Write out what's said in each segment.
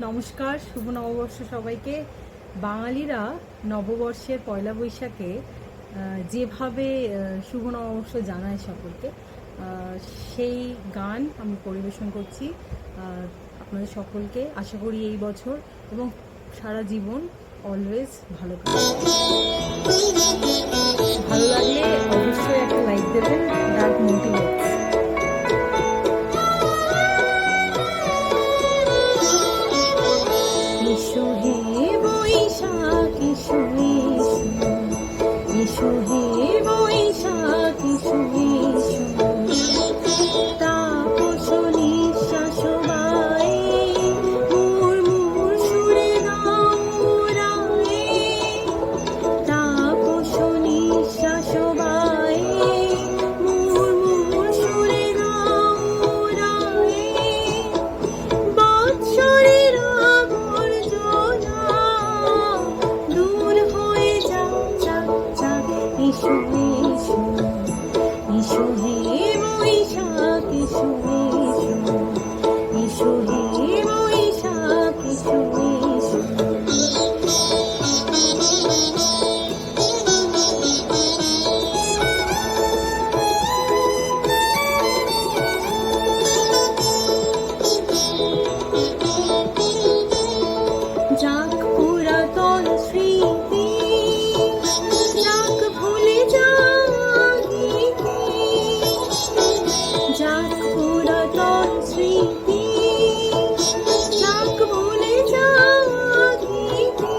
নমস্কার, শুভ নববর্ষ সবাইকে। বাঙালিরা নববর্ষের পয়লা বৈশাখে যেভাবে শুভ নববর্ষ জানায় সকলকে, সেই গান আমি পরিবেশন করছি আপনাদের সকলকে। আশা করি এই বছর এবং সারা জীবন অলওয়েজ ভালো কাটবে। ভালো লাগলে অবশ্যই একটা লাইক দেবেন, দ্যাট মোটিভেটস। এসো হে বৈশাখ এসো এসো, এসো হে বৈশাখ এসো এসো, তাপস নিঃশ্বাস বায়ে মুর্মুর সুরে গাও রায়ে, তাপস নিঃশ্বাস বায়ে মুর্মুর সুরে গাও রায়ে, বৎসরের এসো এসো, এসো হে বৈশাখ এসো এসো, এসো হে বৈশাখ এসো এসো। যাক পুরাতন স্মৃতি, যাক ভুলে যাইতে, যাক পুরাতন স্মৃতি, যাক ভুলে যাইতে,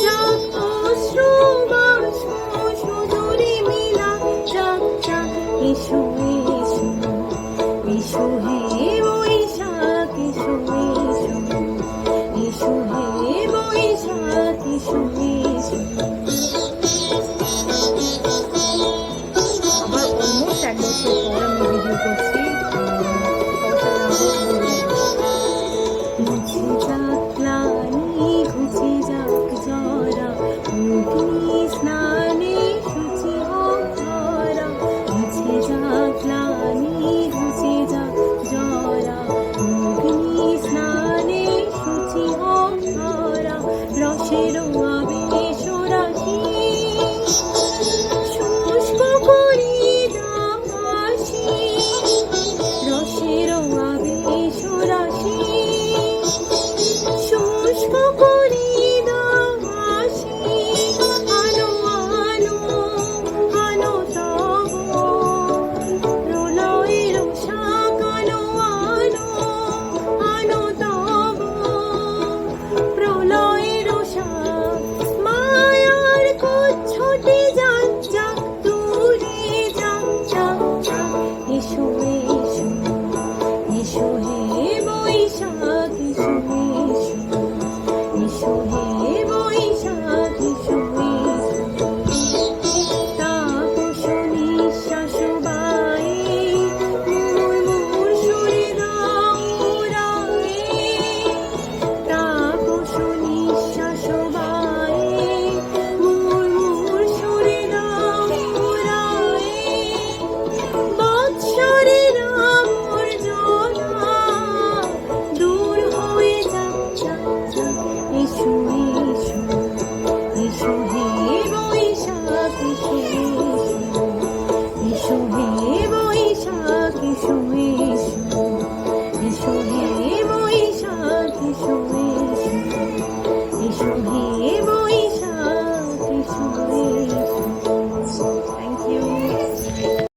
যাক অশ্রু বাষ্প সুদূরে মেলা, যাক যাক এসো এসো, এসো হে বৈশাখ এসো এসো, এসো হে বৈশাখ এসো এসো। আবার অলমোস্ট এক বছর পর আমি ভিডিও করছি। মুছে যাক গ্লানি, ঘুচে যাক জরা, অগ্নি স্নানে শুচি হোক ধরা। মুছে যাক গ্লানি, ঘুচে যাক জরা, অগ্নি স্নানে শুচি হোক ধরা। রসের আবেশ রাশি শুষ্ক করি দাসী, রসের আবেশ রাশি শুষ্ক করি দাসী। আনো আনো আনো তব প্রলয়ের শাক, আনো আনো আনো তব প্রলয়ের শাক। মায়ার কচ্ছটে যাক যাক দূরে যাক যাক যাক। এসো এসো, এসো হে বৈশাখ এসো এসো, এসো হে বৈশাখ এসো এসো। তাপস নিঃশ্বাস বায়ে মুর্মুর সুরে গাও রায়ে, তাপস নিঃশ্বাস বায়ে মুর্মুর সুরে গাও রায়ে। বৎসরের আবর্জনা দূর হয়ে যাক যাক যাক। এসো এসো, এসো হে বৈশাখ এসো এসো, এসো হে বৈশাখ এসো এসো, এসো হে বৈশাখ এসো এসো, এসো হে বৈশাখ এসো এসো।